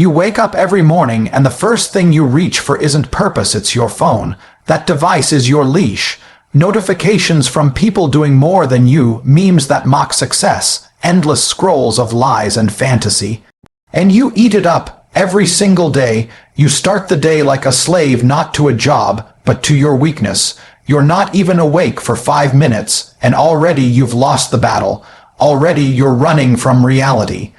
You wake up every morning and the first thing you reach for isn't purpose, it's your phone. That device is your leash. Notifications from people doing more than you, memes that mock success, endless scrolls of lies and fantasy. And you eat it up every single day. You start the day like a slave, not to a job, but to your weakness. You're not even awake for 5 minutes, and already you've lost the battle. Already you're running from reality.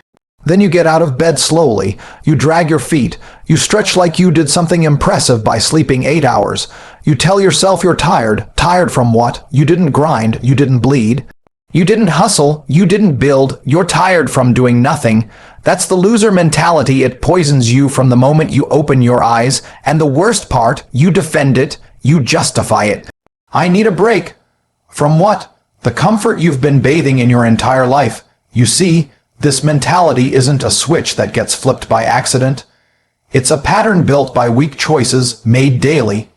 Then you get out of bed slowly. You drag your feet. You stretch like you did something impressive by sleeping 8 hours. You tell yourself you're tired. Tired from what? You didn't grind. You didn't bleed. You didn't hustle. You didn't build. You're tired from doing nothing. That's the loser mentality. It poisons you from the moment you open your eyes. And the worst part, you defend it. You justify it. I need a break. From what? The comfort you've been bathing in your entire life. You see, this mentality isn't a switch that gets flipped by accident. It's a pattern built by weak choices made daily.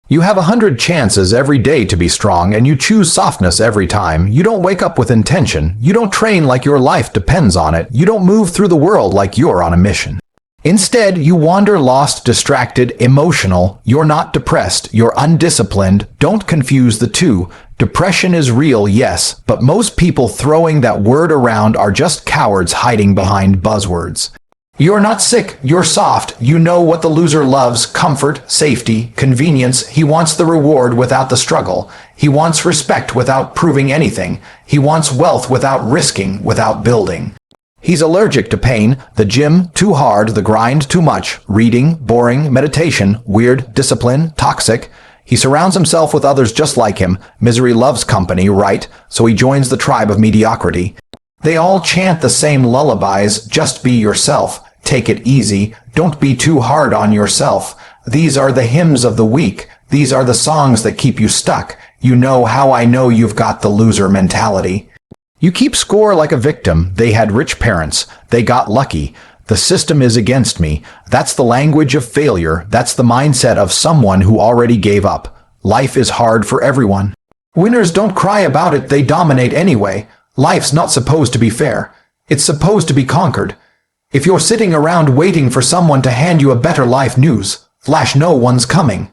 You have 100 chances every day to be strong, and you choose softness every time. You don't wake up with intention. You don't train like your life depends on it. You don't move through the world like you're on a mission. Instead, you wander lost, distracted, emotional. You're not depressed. You're undisciplined. Don't confuse the two. Depression is real, yes, but most people throwing that word around are just cowards hiding behind buzzwords. You're not sick, you're soft. You know what the loser loves: comfort, safety, convenience. He wants the reward without the struggle. He wants respect without proving anything. He wants wealth without risking, without building. He's allergic to pain, the gym too hard, the grind too much, reading, boring, meditation, weird, discipline, toxic. He surrounds himself with others just like him. Misery loves company, right? So he joins the tribe of mediocrity. They all chant the same lullabies: just be yourself. Take it easy. Don't be too hard on yourself. These are the hymns of the weak. These are the songs that keep you stuck. You know how I know you've got the loser mentality. You keep score like a victim. They had rich parents. They got lucky. The system is against me. That's the language of failure. That's the mindset of someone who already gave up. Life is hard for everyone. Winners don't cry about it. They dominate anyway. Life's not supposed to be fair. It's supposed to be conquered. If you're sitting around waiting for someone to hand you a better life news flash, no one's coming.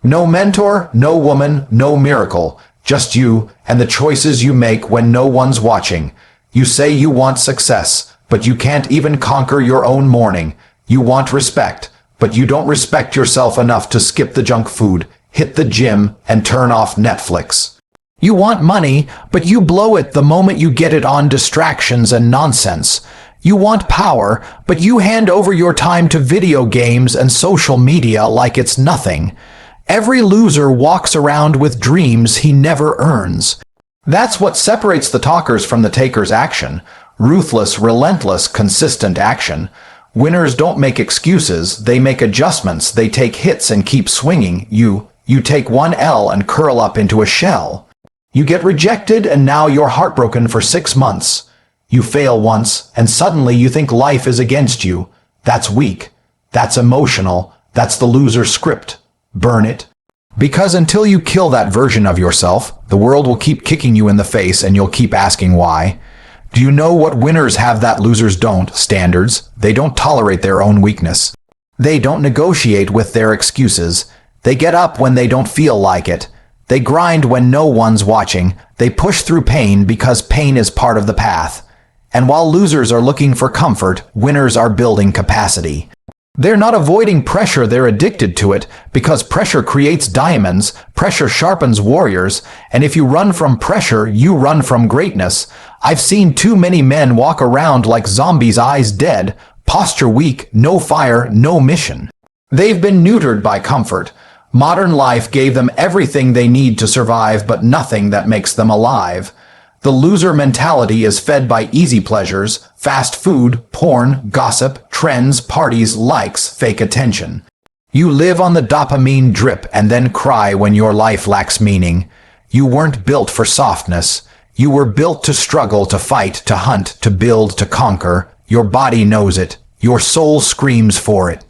No mentor, no woman, no miracle. Just you and the choices you make when no one's watching. You say you want success, but you can't even conquer your own morning. You want respect, but you don't respect yourself enough to skip the junk food, hit the gym, and turn off Netflix. You want money, but you blow it the moment you get it on distractions and nonsense. You want power, but you hand over your time to video games and social media like it's nothing. Every loser walks around with dreams he never earns. That's what separates the talkers from the takers' action. Ruthless, relentless, consistent action. Winners don't make excuses, they make adjustments. They take hits and keep swinging. You take one L and curl up into a shell. You get rejected and now you're heartbroken for 6 months. You fail once and suddenly you think life is against you. That's weak. That's emotional. That's the loser script. Burn it. Because until you kill that version of yourself, the world will keep kicking you in the face and you'll keep asking why. Do you know what winners have that losers don't? Standards. They don't tolerate their own weakness. They don't negotiate with their excuses. They get up when they don't feel like it. They grind when no one's watching. They push through pain because pain is part of the path. And while losers are looking for comfort, winners are building capacity. They're not avoiding pressure, they're addicted to it, because pressure creates diamonds, pressure sharpens warriors, and if you run from pressure, you run from greatness. I've seen too many men walk around like zombies, eyes dead, posture weak, no fire, no mission. They've been neutered by comfort. Modern life gave them everything they need to survive, but nothing that makes them alive. The loser mentality is fed by easy pleasures, fast food, porn, gossip, trends, parties, likes, fake attention. You live on the dopamine drip and then cry when your life lacks meaning. You weren't built for softness. You were built to struggle, to fight, to hunt, to build, to conquer. Your body knows it. Your soul screams for it.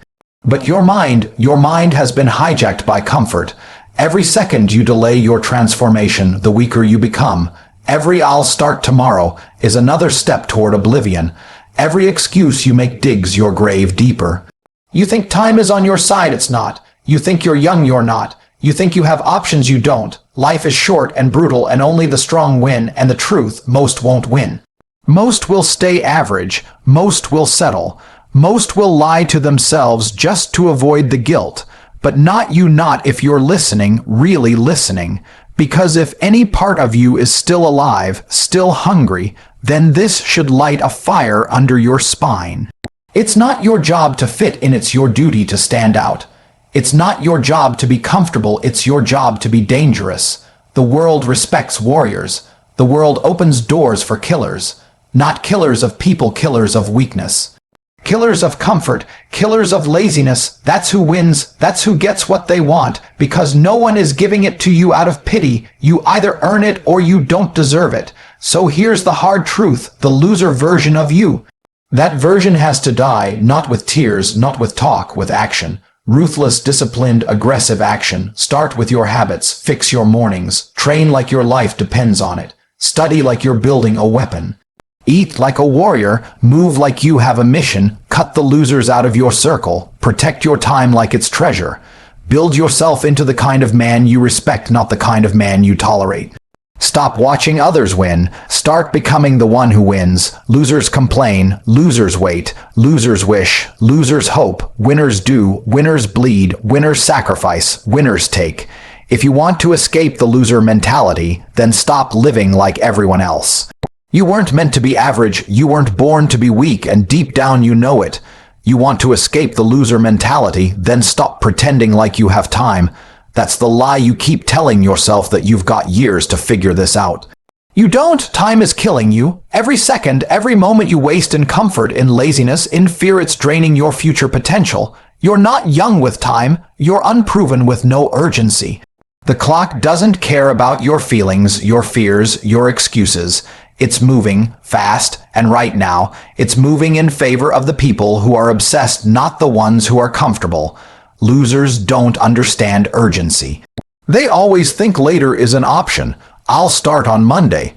But your mind has been hijacked by comfort. Every second you delay your transformation, the weaker you become. Every "I'll start tomorrow" is another step toward oblivion. Every excuse you make digs your grave deeper. You think time is on your side, it's not. You think you're young, you're not. You think you have options, you don't. Life is short and brutal and only the strong win, and the truth, most won't win. Most will stay average, most will settle, most will lie to themselves just to avoid the guilt. But not you, not if you're listening, really listening. Because if any part of you is still alive, still hungry, then this should light a fire under your spine. It's not your job to fit in, it's your duty to stand out. It's not your job to be comfortable, it's your job to be dangerous. The world respects warriors. The world opens doors for killers. Not killers of people, killers of weakness. Killers of comfort, killers of laziness. That's who wins, that's who gets what they want, because no one is giving it to you out of pity. You either earn it or you don't deserve it. So here's the hard truth, the loser version of you. That version has to die, not with tears, not with talk, with action. Ruthless, disciplined, aggressive action. Start with your habits, fix your mornings, train like your life depends on it. Study like you're building a weapon. Eat like a warrior, move like you have a mission, cut the losers out of your circle, protect your time like it's treasure. Build yourself into the kind of man you respect, not the kind of man you tolerate. Stop watching others win. Start becoming the one who wins. Losers complain, losers wait, losers wish, losers hope, winners do, winners bleed, winners sacrifice, winners take. If you want to escape the loser mentality, then stop living like everyone else. You weren't meant to be average, you weren't born to be weak, and deep down you know it. You want to escape the loser mentality, then stop pretending like you have time. That's the lie you keep telling yourself, that you've got years to figure this out. You don't. Time is killing you. Every second, every moment you waste in comfort, in laziness, in fear, it's draining your future potential. You're not young with time. You're unproven with no urgency. The clock doesn't care about your feelings, your fears, your excuses. It's moving fast, and right now, it's moving in favor of the people who are obsessed, not the ones who are comfortable. Losers don't understand urgency. They always think later is an option. I'll start on Monday.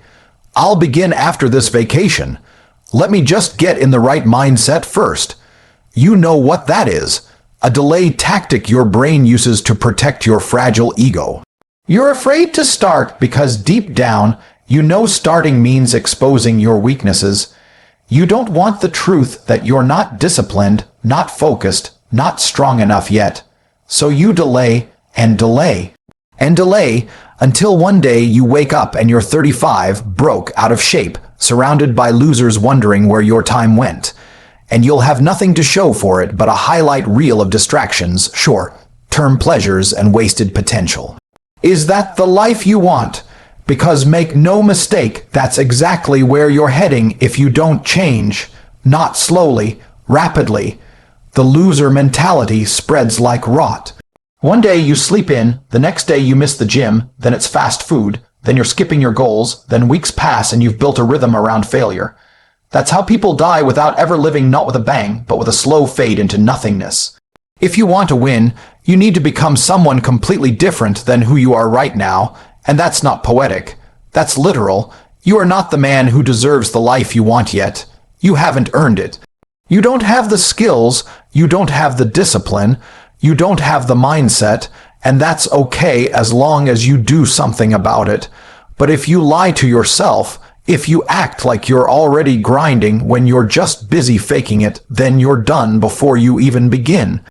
I'll begin after this vacation. Let me just get in the right mindset first. You know what that is. A delay tactic your brain uses to protect your fragile ego. You're afraid to start because deep down, you know starting means exposing your weaknesses. You don't want the truth that you're not disciplined, not focused, not strong enough yet. So you delay and delay and delay until one day you wake up and you're 35, broke, out of shape, surrounded by losers wondering where your time went. And you'll have nothing to show for it but a highlight reel of distractions, short-term pleasures, and wasted potential. Is that the life you want? Because make no mistake, that's exactly where you're heading if you don't change. Not slowly, rapidly. The loser mentality spreads like rot. One day you sleep in, the next day you miss the gym, then it's fast food, then you're skipping your goals, then weeks pass and you've built a rhythm around failure. That's how people die without ever living, not with a bang, but with a slow fade into nothingness. If you want to win, you need to become someone completely different than who you are right now, and that's not poetic. That's literal. You are not the man who deserves the life you want yet. You haven't earned it. You don't have the skills, you don't have the discipline, you don't have the mindset, and that's okay as long as you do something about it. But if you lie to yourself, if you act like you're already grinding when you're just busy faking it, then you're done before you even begin.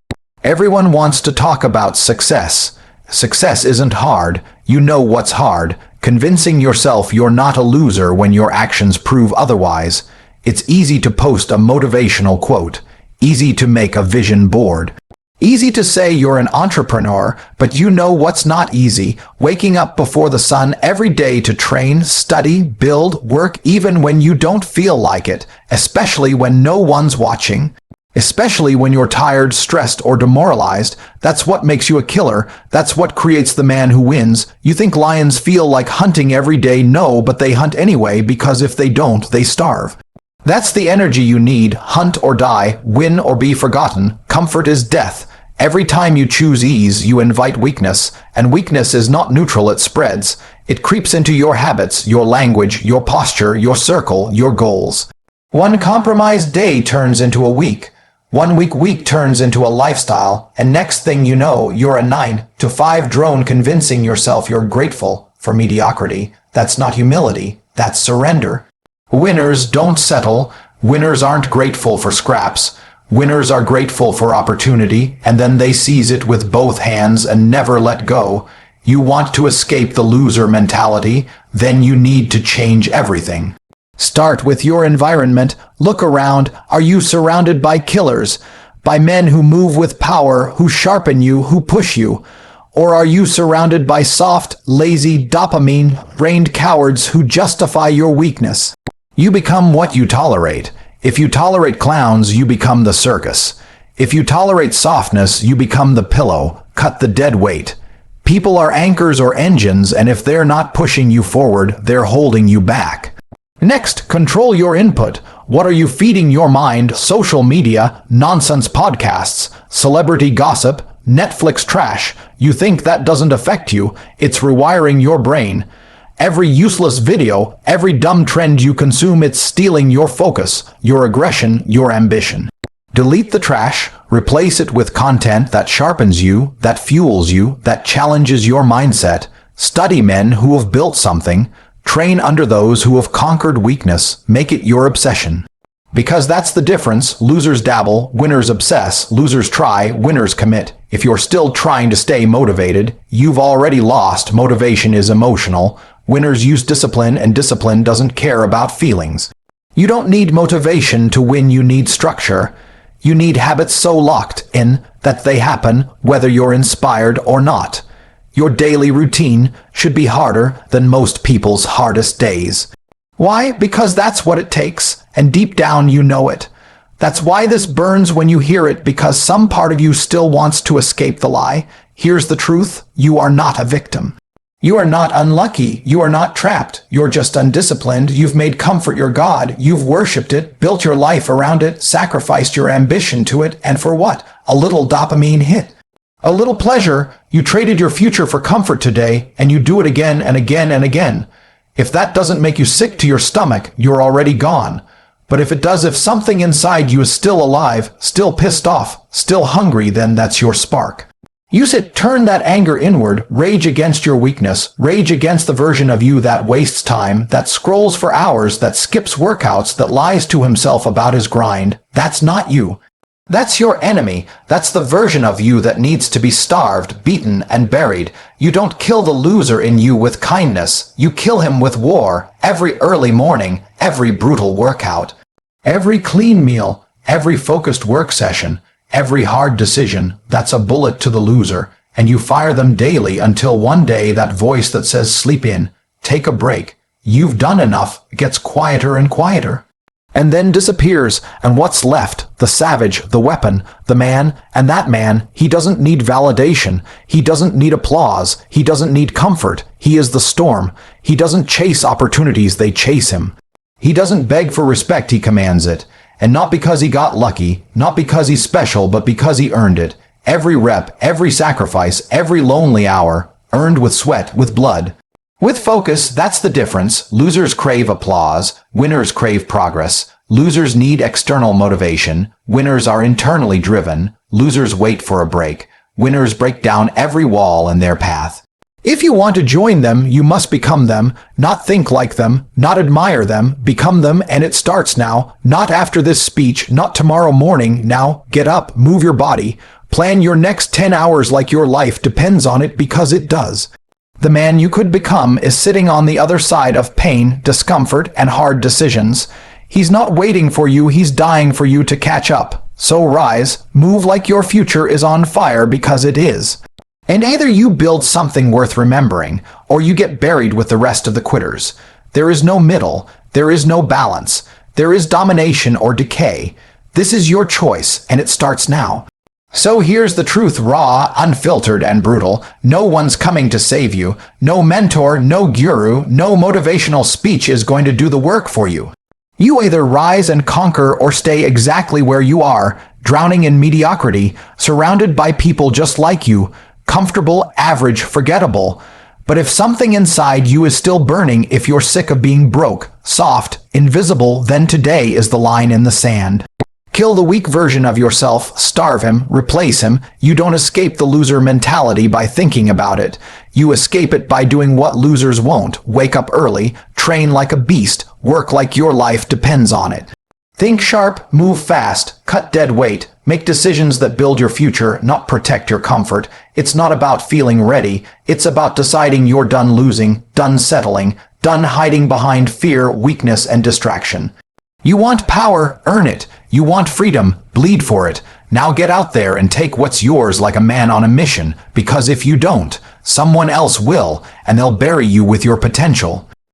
Everyone wants to talk about success. Success isn't hard. You know what's hard. Convincing yourself you're not a loser when your actions prove otherwise. It's easy to post a motivational quote. Easy to make a vision board. Easy to say you're an entrepreneur, but you know what's not easy. Waking up before the sun every day to train, study, build, work even when you don't feel like it, especially when no one's watching. Especially when you're tired, stressed, or demoralized. That's what makes you a killer. That's what creates the man who wins. You think lions feel like hunting every day? No, but they hunt anyway, because if they don't, they starve. That's the energy you need. Hunt or die, win or be forgotten. Comfort is death. Every time you choose ease, you invite weakness, and weakness is not neutral, it spreads. It creeps into your habits, your language, your posture, your circle, your goals. One compromised day turns into a week. 1 week turns into a lifestyle, and next thing you know, you're a 9 to 5 drone convincing yourself you're grateful for mediocrity. That's not humility, that's surrender. Winners don't settle. Winners aren't grateful for scraps. Winners are grateful for opportunity, and then they seize it with both hands and never let go. You want to escape the loser mentality, then you need to change everything. Start with your environment. Look around. Are you surrounded by killers? By men who move with power, who sharpen you, who push you? Or are you surrounded by soft, lazy, dopamine-brained cowards who justify your weakness? You become what you tolerate. If you tolerate clowns, you become the circus. If you tolerate softness, you become the pillow. Cut the dead weight. People are anchors or engines, and if they're not pushing you forward, they're holding you back. Next, control your input. What are you feeding your mind? Social media, nonsense podcasts, celebrity gossip, Netflix trash. You think that doesn't affect you. It's rewiring your brain. Every useless video, every dumb trend you consume, it's stealing your focus, your aggression, your ambition. Delete the trash, replace it with content that sharpens you, that fuels you, that challenges your mindset. Study men who have built something. Train under those who have conquered weakness. Make it your obsession. Because that's the difference. Losers dabble, winners obsess. Losers try, winners commit. If you're still trying to stay motivated, you've already lost. Motivation is emotional. Winners use discipline, and discipline doesn't care about feelings. You don't need motivation to win, you need structure. You need habits so locked in that they happen whether you're inspired or not. Your daily routine should be harder than most people's hardest days. Why? Because that's what it takes, and deep down you know it. That's why this burns when you hear it, because some part of you still wants to escape the lie. Here's the truth: you are not a victim. You are not unlucky. You are not trapped. You're just undisciplined. You've made comfort your God. You've worshipped it, built your life around it, sacrificed your ambition to it, and for what? A little dopamine hit. A little pleasure. You traded your future for comfort today, and you do it again and again and again. If that doesn't make you sick to your stomach, you're already gone. But if it does, if something inside you is still alive, still pissed off, still hungry, then that's your spark. Use it. Turn that anger inward. Rage against your weakness. Rage against the version of you that wastes time, that scrolls for hours, that skips workouts, that lies to himself about his grind. That's not you. That's your enemy. That's the version of you that needs to be starved, beaten, and buried. You don't kill the loser in you with kindness. You kill him with war. Every early morning, every brutal workout, every clean meal, every focused work session, every hard decision, that's a bullet to the loser. And you fire them daily until one day that voice that says, sleep in, take a break, you've done enough, gets quieter and quieter. And then disappears, and what's left? The savage, the weapon, the man, and that man, he doesn't need validation. He doesn't need applause. He doesn't need comfort. He is the storm. He doesn't chase opportunities, they chase him. He doesn't beg for respect, he commands it. And not because he got lucky, not because he's special, but because he earned it. Every rep, every sacrifice, every lonely hour, earned with sweat, with blood. With focus, that's the difference. Losers crave applause. Winners crave progress. Losers need external motivation. Winners are internally driven. Losers wait for a break. Winners break down every wall in their path. If you want to join them, you must become them, not think like them, not admire them, become them, and it starts now, not after this speech, not tomorrow morning. Now, get up, move your body, plan your next 10 hours like your life depends on it, because it does. The man you could become is sitting on the other side of pain, discomfort, and hard decisions. He's not waiting for you, he's dying for you to catch up. So rise, move like your future is on fire, because it is. And either you build something worth remembering, or you get buried with the rest of the quitters. There is no middle, there is no balance, there is domination or decay. This is your choice, and it starts now. So here's the truth, raw, unfiltered, and brutal. No one's coming to save you. No mentor, no guru, no motivational speech is going to do the work for you. You either rise and conquer or stay exactly where you are, drowning in mediocrity, surrounded by people just like you, comfortable, average, forgettable. But if something inside you is still burning, if you're sick of being broke, soft, invisible, then today is the line in the sand. Kill the weak version of yourself, starve him, replace him. You don't escape the loser mentality by thinking about it. You escape it by doing what losers won't. Wake up early, train like a beast, work like your life depends on it. Think sharp, move fast, cut dead weight, make decisions that build your future, not protect your comfort. It's not about feeling ready. It's about deciding you're done losing, done settling, done hiding behind fear, weakness, and distraction. You want power, earn it. You want freedom, bleed for it. Now get out there and take what's yours like a man on a mission, because if you don't, someone else will, and they'll bury you with your potential.